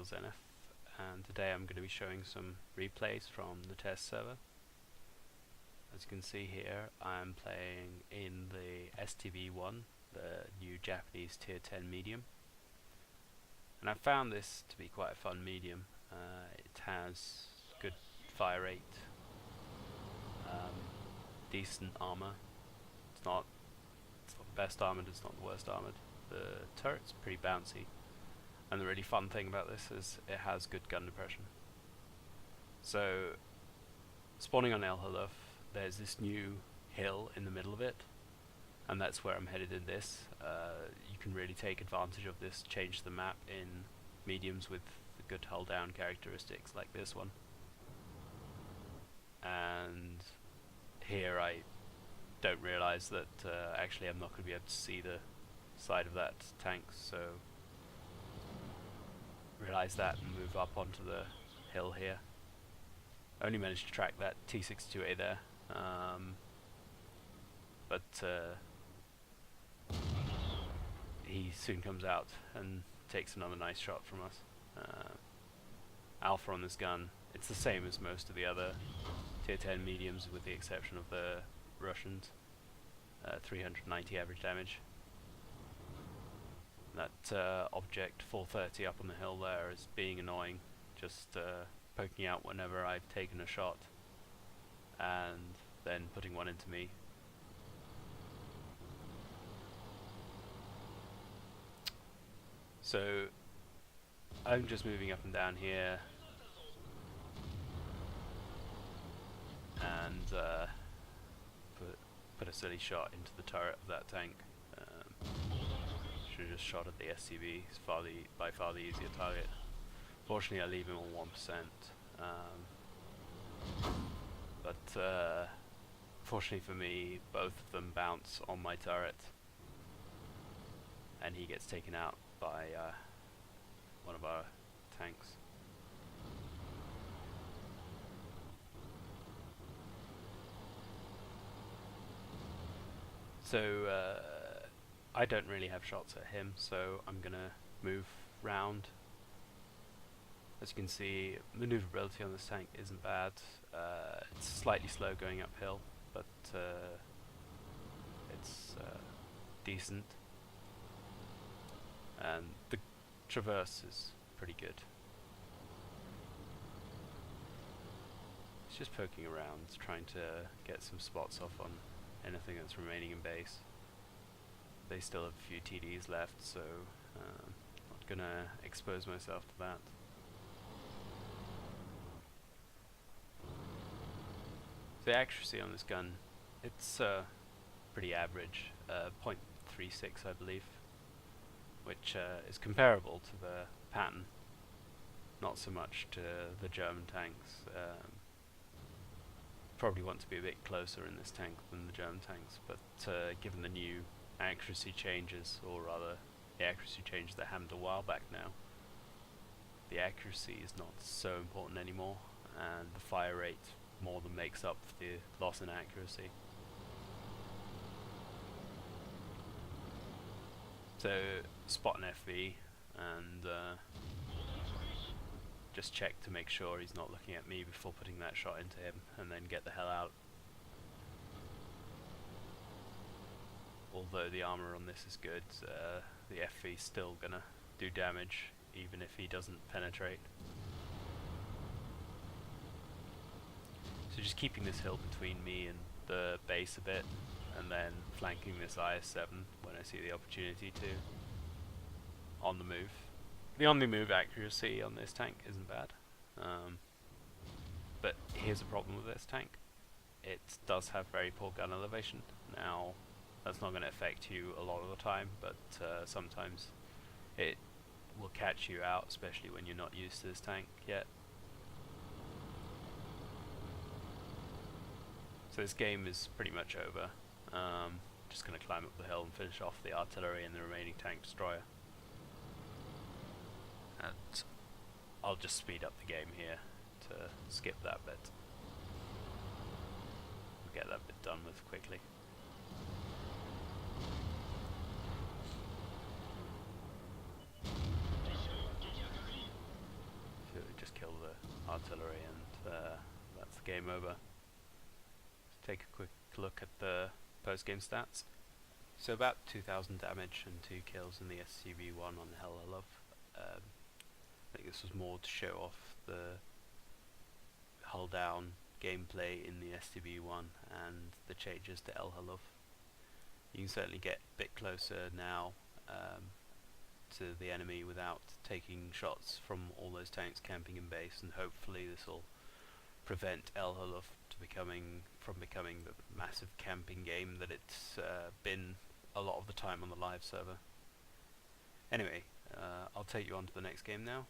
SteelZenith, and today I'm going to be showing some replays from the test server. As you can see here, I'm playing in the STB-1, the new Japanese tier 10 medium, and I found this to be quite a fun medium. It has good fire rate, decent armor. It's not the best armored, it's not the worst armored. The turret's pretty bouncy, and the really fun thing about this is it has good gun depression. So, spawning on El Haluf, there's this new hill in the middle of it, and that's where I'm headed in this. You can really take advantage of this, change the map in mediums with the good hull down characteristics like this one. And here I don't realize that actually I'm not going to be able to see the side of that tank, so realize that and move up onto the hill here. I only managed to track that T62A there, but he soon comes out and takes another nice shot from us. Alpha on this gun, it's the same as most of the other tier 10 mediums with the exception of the Russians. 390 average damage. That object 430 up on the hill there is being annoying, just poking out whenever I've taken a shot and then putting one into me. So I'm just moving up and down here and put a silly shot into the turret of that tank. Should have just shot at the STB. It's by far the easier target. Fortunately, I leave him on 1%. But fortunately for me, both of them bounce on my turret, and he gets taken out by one of our tanks. So I don't really have shots at him, so I'm gonna move round. As you can see, maneuverability on this tank isn't bad. It's slightly slow going uphill, but it's decent. And the traverse is pretty good. It's just poking around, trying to get some spots off on anything that's remaining in base. They still have a few TDs left, so not gonna expose myself to that. The accuracy on this gun, it's pretty average, 0.36 I believe, which is comparable to the pattern, not so much to the German tanks. Probably want to be a bit closer in this tank than the German tanks, but given the new accuracy changes, or rather the accuracy changes that happened a while back now, the accuracy is not so important anymore, and the fire rate more than makes up for the loss in accuracy. So spot an FV and just check to make sure he's not looking at me before putting that shot into him, and then get the hell out. Although the armor on this is good, the FV is still gonna do damage even if he doesn't penetrate. So just keeping this hill between me and the base a bit, and then flanking this IS-7 when I see the opportunity to. On the move. The on-the-move accuracy on this tank isn't bad, but here's a problem with this tank. It does have very poor gun elevation. Now, that's not going to affect you a lot of the time, but sometimes it will catch you out, especially when you're not used to this tank yet. So this game is pretty much over. Just going to climb up the hill and finish off the artillery and the remaining tank destroyer. And I'll just speed up the game here to skip that bit. We'll get that bit done with quickly. artillery, and that's the game over. Let's take a quick look at the post-game stats. So about 2,000 damage and 2 kills in the STB-1 on Hell. I think this was more to show off the hull down gameplay in the STB-1 and the changes to El Haluf. You can certainly get a bit closer now to the enemy without taking shots from all those tanks camping in base, and hopefully this will prevent El Haluf from becoming the massive camping game that it's been a lot of the time on the live server. Anyway, I'll take you on to the next game now.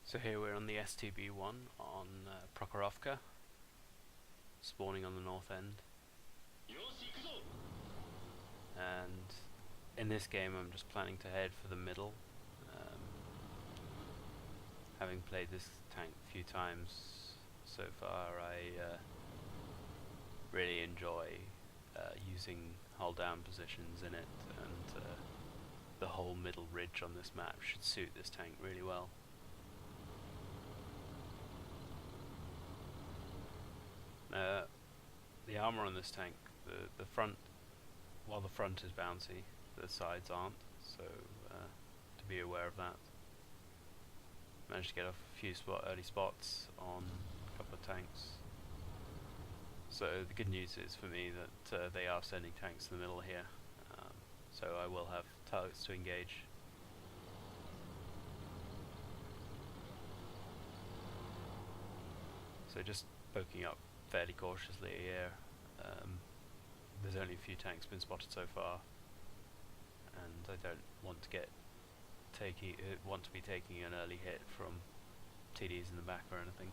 So here we're on the STB-1 on Prokhorovka, spawning on the north end. And in this game I'm just planning to head for the middle. Having played this tank a few times so far, I really enjoy using hull down positions in it, and the whole middle ridge on this map should suit this tank really well. The armor on this tank, the front, while the front is bouncy, the sides aren't, so to be aware of that. Managed to get off a few early spots on a couple of tanks. So the good news is for me that they are sending tanks to the middle here, so I will have targets to engage. So just poking up fairly cautiously here. There's only a few tanks been spotted so far, and I don't want to be taking an early hit from TDs in the back or anything.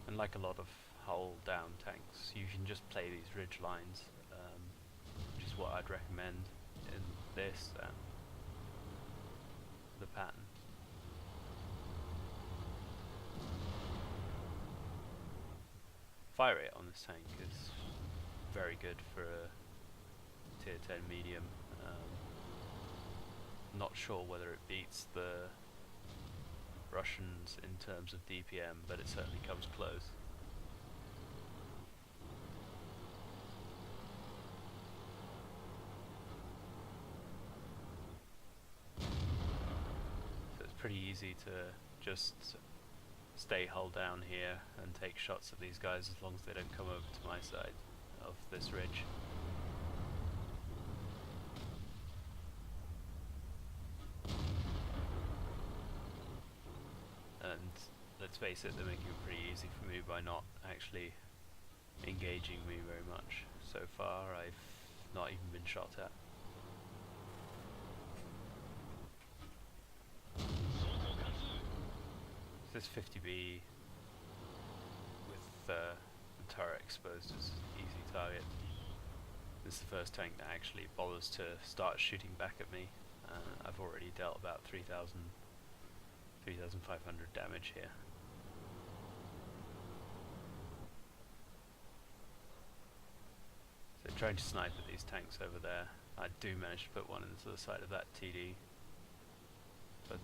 And like a lot of hull down tanks, you can just play these ridge lines, which is what I'd recommend in this and the pattern. Fire rate on this tank is very good for a tier 10 medium. Not sure whether it beats the Russians in terms of DPM, but it certainly comes close. So it's pretty easy to just stay hull down here and take shots at these guys as long as they don't come over to my side of this ridge. And let's face it, they're making it pretty easy for me by not actually engaging me very much. So far I've not even been shot at. This 50B with the turret exposed is an easy target. This is the first tank that actually bothers to start shooting back at me. I've already dealt about 3,500 damage here. So trying to snipe at these tanks over there. I do manage to put one into the side of that TD, but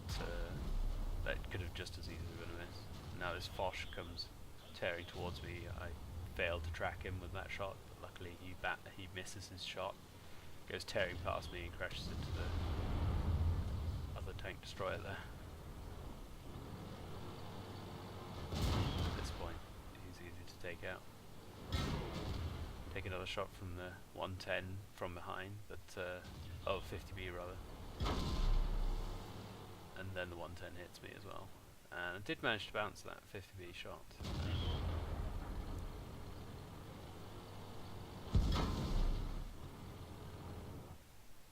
that could have just as easily been a miss. Now this Foch comes tearing towards me. I failed to track him with that shot, but luckily he misses his shot, goes tearing past me and crashes into the other tank destroyer there. At this point, he's easy to take out. Take another shot from the 110 from behind, but 50B rather. And then the 110 hits me as well. And I did manage to bounce that 50B shot.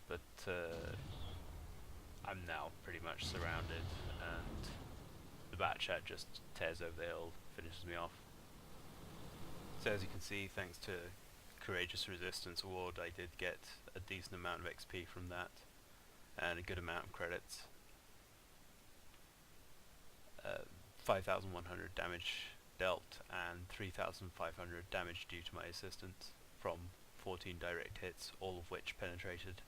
But I'm now pretty much surrounded, and the Batchat just tears over the hill, finishes me off. So as you can see, thanks to Courageous Resistance Award, I did get a decent amount of XP from that, and a good amount of credits. 5,100 damage dealt and 3,500 damage due to my assistance from 14 direct hits, all of which penetrated.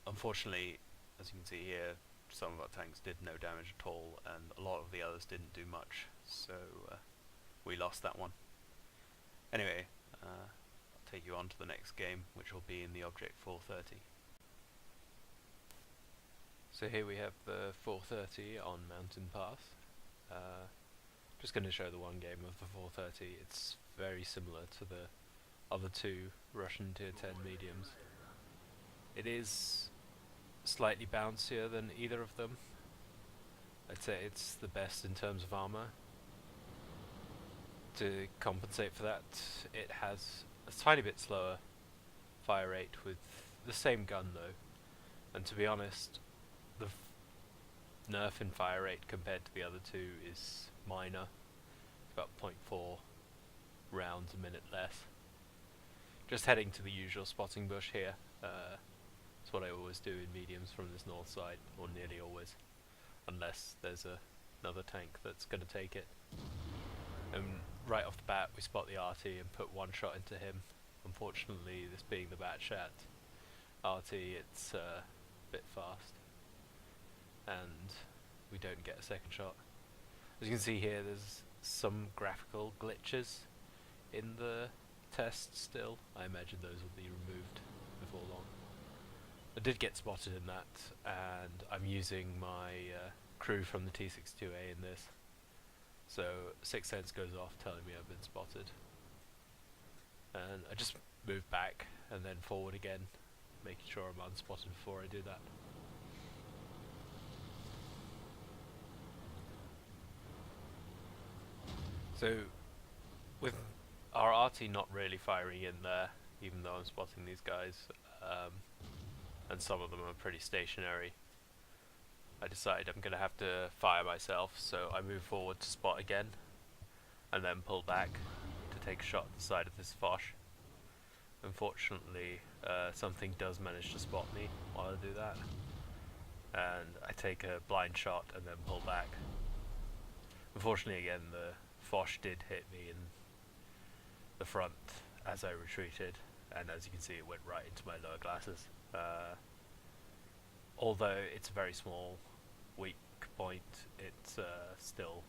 Unfortunately, as you can see here, some of our tanks did no damage at all, and a lot of the others didn't do much, so we lost that one. Anyway, I'll take you on to the next game, which will be in the Object 430. So here we have the 430 on Mountain Path. Just going to show the one game of the 430. It's very similar to the other two Russian Tier 10 mediums. It is slightly bouncier than either of them. I'd say it's the best in terms of armor. To compensate for that, it has a tiny bit slower fire rate with the same gun though. And to be honest, the nerf in fire rate compared to the other two is minor. It's about 0.4 rounds a minute less. Just heading to the usual spotting bush here. That's what I always do in mediums from this north side, or nearly always, unless there's another tank that's going to take it. And right off the bat we spot the RT and put one shot into him. Unfortunately, this being the Batchat RT, it's a bit fast, and we don't get a second shot. As you can see here, there's some graphical glitches in the test still. I imagine those will be removed before long. I did get spotted in that, and I'm using my crew from the T62A in this. So 6th sense goes off telling me I've been spotted. And I just move back and then forward again, making sure I'm unspotted before I do that. So with our RT not really firing in there, even though I'm spotting these guys, and some of them are pretty stationary, I decide I'm going to have to fire myself, so I move forward to spot again, and then pull back to take a shot at the side of this Foch. Unfortunately, something does manage to spot me while I do that, and I take a blind shot and then pull back. Unfortunately again, the Foch did hit me in the front as I retreated, and as you can see it went right into my lower glasses. Although it's a very small weak point, it still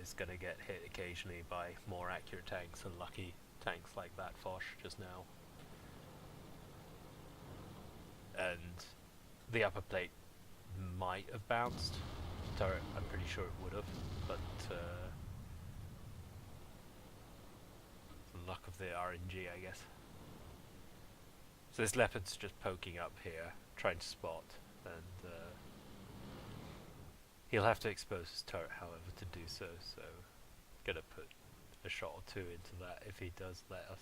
is going to get hit occasionally by more accurate tanks and lucky tanks like that Foch just now. And the upper plate might have bounced. Turret, I'm pretty sure it would have, but the luck of the RNG, I guess. So this Leopard's just poking up here, trying to spot, and he'll have to expose his turret, however, to do so, so gonna put a shot or two into that if he does let us.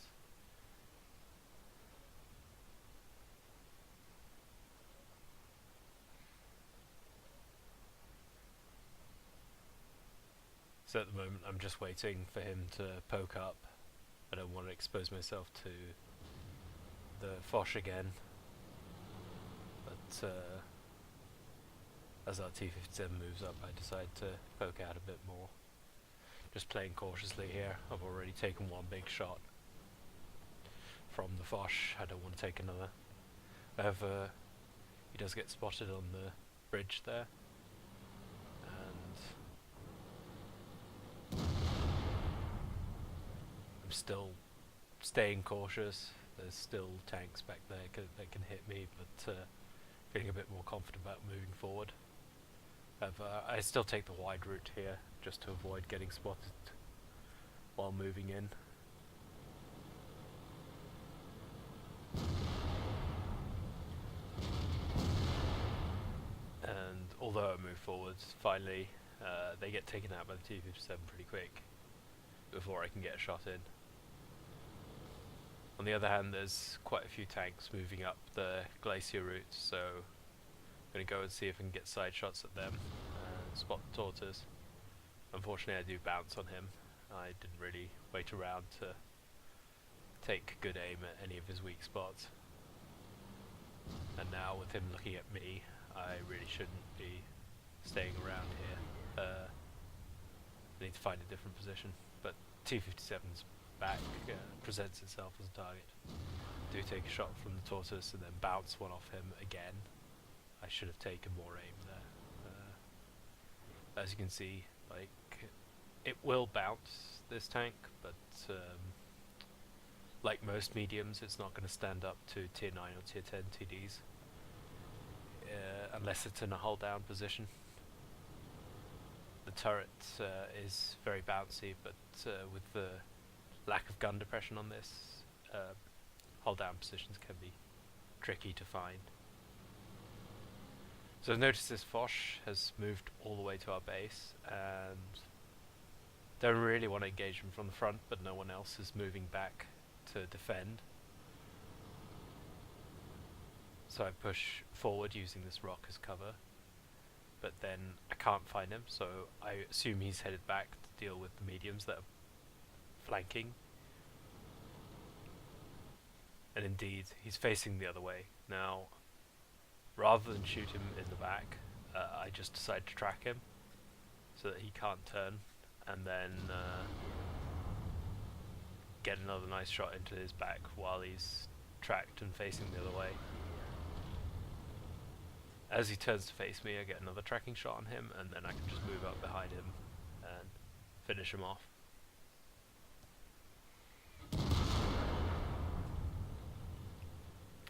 So at the moment I'm just waiting for him to poke up. I don't want to expose myself to the Foch again, but as our T-57 moves up I decide to poke out a bit more. Just playing cautiously here. I've already taken one big shot from the Foch, I don't want to take another. However, he does get spotted on the bridge there, and I'm still staying cautious. There's still tanks back there that can hit me, but feeling a bit more confident about moving forward. I still take the wide route here, just to avoid getting spotted while moving in. And although I move forwards, finally they get taken out by the T-57 pretty quick before I can get a shot in. On the other hand, there's quite a few tanks moving up the glacier route, so I'm going to go and see if I can get side shots at them and spot the Tortoise. Unfortunately I do bounce on him. I didn't really wait around to take good aim at any of his weak spots. And now with him looking at me, I really shouldn't be staying around here. I need to find a different position, but T-57's back presents itself as a target. Do take a shot from the tortoise and then bounce one off him again. I should have taken more aim there. As you can see, like, it will bounce this tank, but like most mediums, it's not going to stand up to tier 9 or tier 10 TDs unless it's in a hull down position. The turret is very bouncy, but with the lack of gun depression on this, hull down positions can be tricky to find. So I've noticed this Foch has moved all the way to our base, and don't really want to engage him from the front, but no one else is moving back to defend. So I push forward using this rock as cover, but then I can't find him, so I assume he's headed back to deal with the mediums that are flanking. And indeed, he's facing the other way. Now, rather than shoot him in the back, I just decide to track him so that he can't turn, and then get another nice shot into his back while he's tracked and facing the other way. As he turns to face me, I get another tracking shot on him, and then I can just move up behind him and finish him off.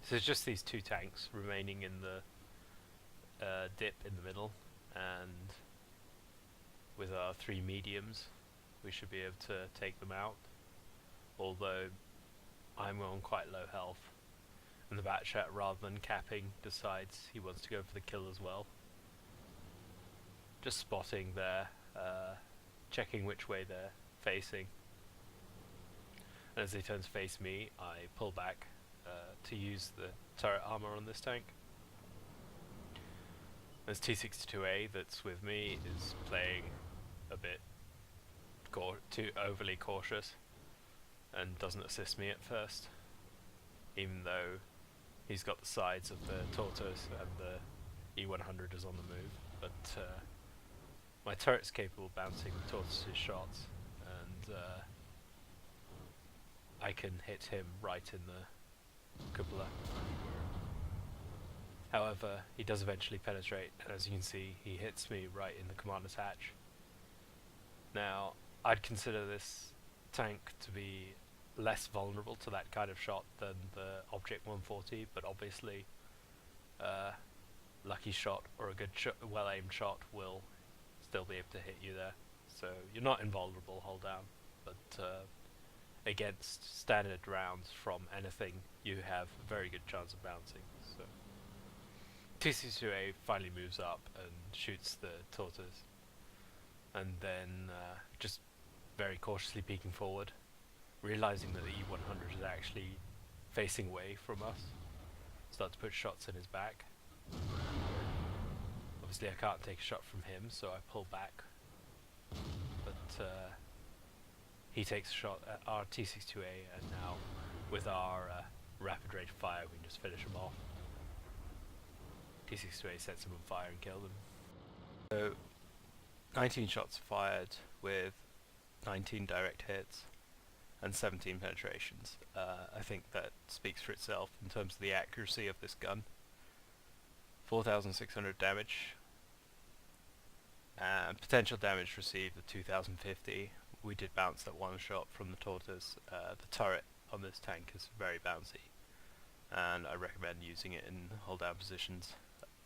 So it's just these two tanks remaining in the dip in the middle, and with our 3 mediums we should be able to take them out, although I'm on quite low health, and the Batchat, rather than capping, decides he wants to go for the kill as well. Just spotting there, checking which way they're facing, and as they turn to face me, I pull back to use the turret armor on this tank. This T-62A that's with me is playing a bit too overly cautious and doesn't assist me at first, even though he's got the sides of the tortoise and the E100 is on the move. But my turret's capable of bouncing the tortoise's shots, and I can hit him right in the cupola. However, he does eventually penetrate, and as you can see, he hits me right in the commander's hatch. Now, I'd consider this tank to be less vulnerable to that kind of shot than the Object 140, but obviously lucky shot or a good well-aimed shot will still be able to hit you there. So you're not invulnerable hull down, but against standard rounds from anything, you have a very good chance of bouncing. So T-62A finally moves up and shoots the tortoise, and then just very cautiously peeking forward, realizing that the E100 is actually facing away from us, start to put shots in his back. Obviously I can't take a shot from him, so I pull back, but he takes a shot at our T-62A, and now with our rapid rate of fire we can just finish him off. T-62A sets him on fire and kills him. So 19 shots fired with 19 direct hits and 17 penetrations. I think that speaks for itself in terms of the accuracy of this gun. 4,600 damage, and potential damage received of 2,050. We did bounce that one shot from the tortoise. The turret on this tank is very bouncy, and I recommend using it in hold down positions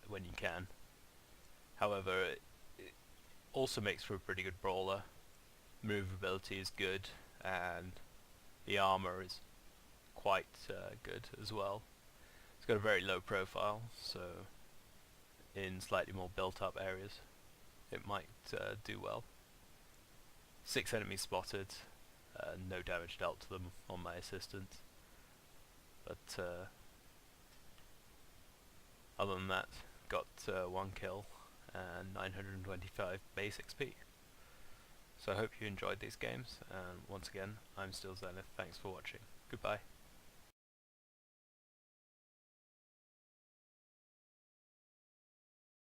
when you can. However, it also makes for a pretty good brawler. Movability is good, and the armor is quite good as well. It's got a very low profile, so in slightly more built up areas it might do well. 6 enemies spotted, no damage dealt to them on my assistant, but other than that, got 1 kill and 925 base XP. So I hope you enjoyed these games, and once again, I'm SteelZenith. Thanks for watching. Goodbye.